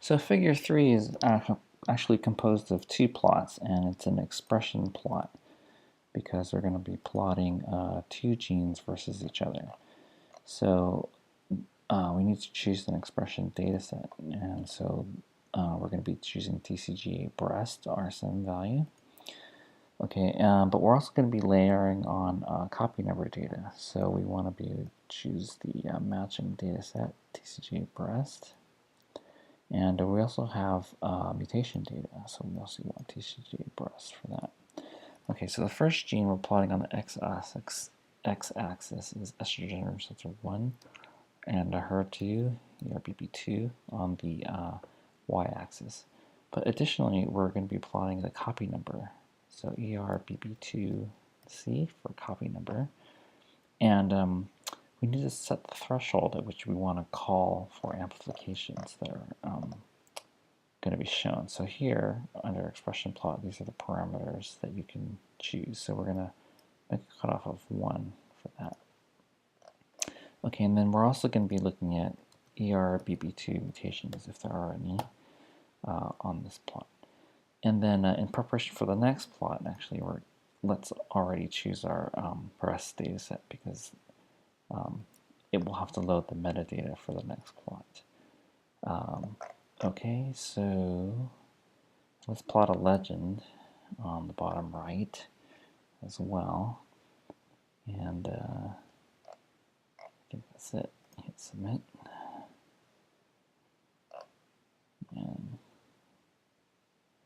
So figure 3 is actually composed of two plots, and it's an expression plot because we're going to be plotting two genes versus each other. So we need to choose an expression data set, and so we're going to be choosing TCGA breast RSM value. Okay, but we're also going to be layering on copy number data. So we want to choose the matching data set, TCGA breast. And we also have mutation data, so we also want TCGA breast for that. Okay, so the first gene we're plotting on the x-axis is estrogen receptor 1, and HER2, ERBB2 on the y-axis. But additionally, we're going to be plotting the copy number. So ERBB2C for copy number. And we need to set the threshold at which we want to call for amplifications that are going to be shown. So here, under expression plot, these are the parameters that you can choose. So we're going to make a cutoff of 1 for that. Okay, and then we're also going to be looking at ERBB2 mutations, if there are any, on this plot. And then in preparation for the next plot, actually, let's already choose our breast data set because it will have to load the metadata for the next plot. Okay, so let's plot a legend on the bottom right as well. And I think that's it. Hit submit. And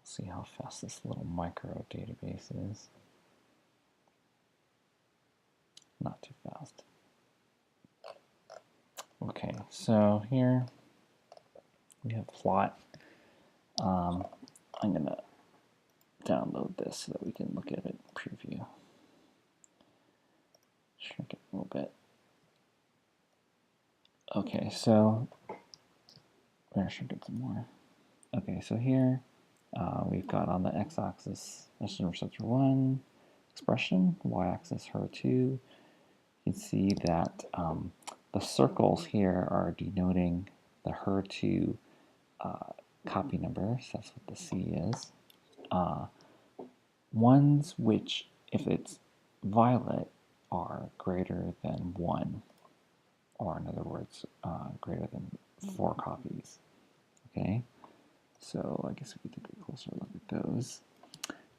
see how fast this little micro database is. Not too fast. Okay, so here we have plot. I'm going to download this so that we can look at it, preview. Shrink it a little bit. Okay, so we're going to shrink it some more. Okay, so here we've got on the x-axis estrogen receptor 1 expression, y-axis HER2. You can see that the circles here are denoting the HER2 copy number, so that's what the C is. Ones which, if it's violet, are greater than 1, or in other words, greater than 4 copies. Okay, so I guess we can take a closer look at those.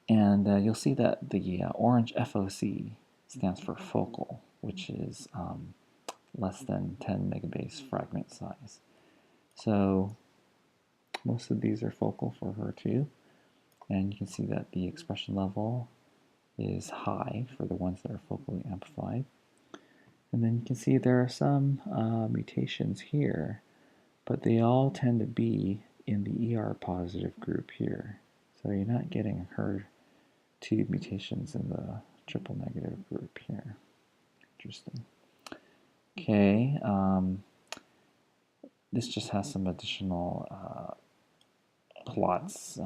And you'll see that the orange FOC stands for focal, which is less than 10 megabase fragment size. So most of these are focal for HER2, and you can see that the expression level is high for the ones that are focally amplified. And then you can see there are some mutations here, but they all tend to be in the ER positive group here. So you're not getting HER2 mutations in the triple negative group here. Interesting. Okay, this just has some additional plots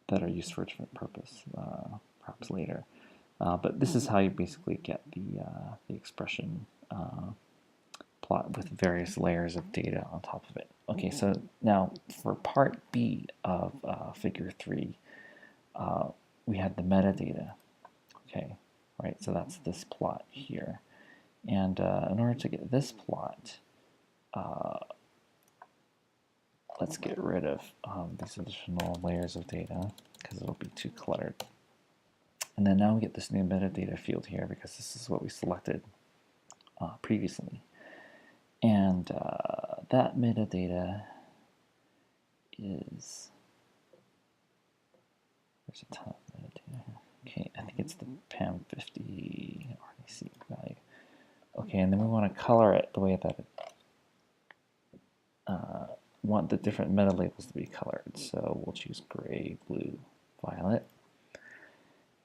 that are used for a different purpose, perhaps later. But this is how you basically get the expression plot with various layers of data on top of it. Okay, so now for part B of figure 3, we had the metadata. Okay, right, so that's this plot here. And in order to get this plot, let's get rid of these additional layers of data because it'll be too cluttered. And then now we get this new metadata field here because this is what we selected previously. And that metadata is, there's a ton of metadata here. Okay, I think it's the PAM50 RDC value. Okay, and then we want to color it the way that it want the different meta labels to be colored. So we'll choose gray, blue, violet.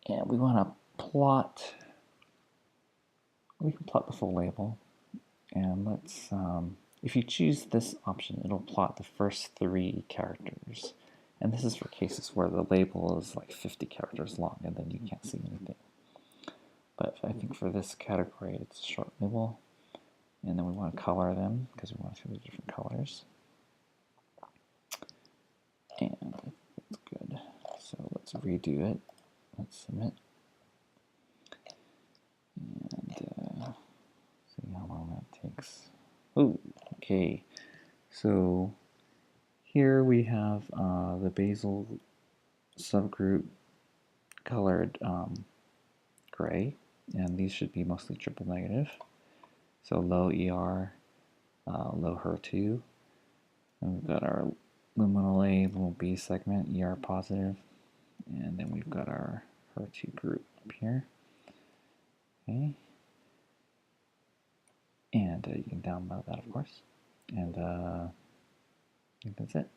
And we want to plot, we can plot the full label. And let's, if you choose this option, it'll plot the first 3 characters. And this is for cases where the label is like 50 characters long and then you can't see anything. But I think for this category, it's a short label. And then we want to color them because we want to see the different colors. redo it. Let's submit. And see how long that takes. Oh, okay. So here we have the basal subgroup colored gray, and these should be mostly triple negative. So low ER, low HER2. And we've got our luminal A, luminal B segment, ER positive, and then we've got our HER2 group up here. Okay. And you can download that, of course. And I think that's it.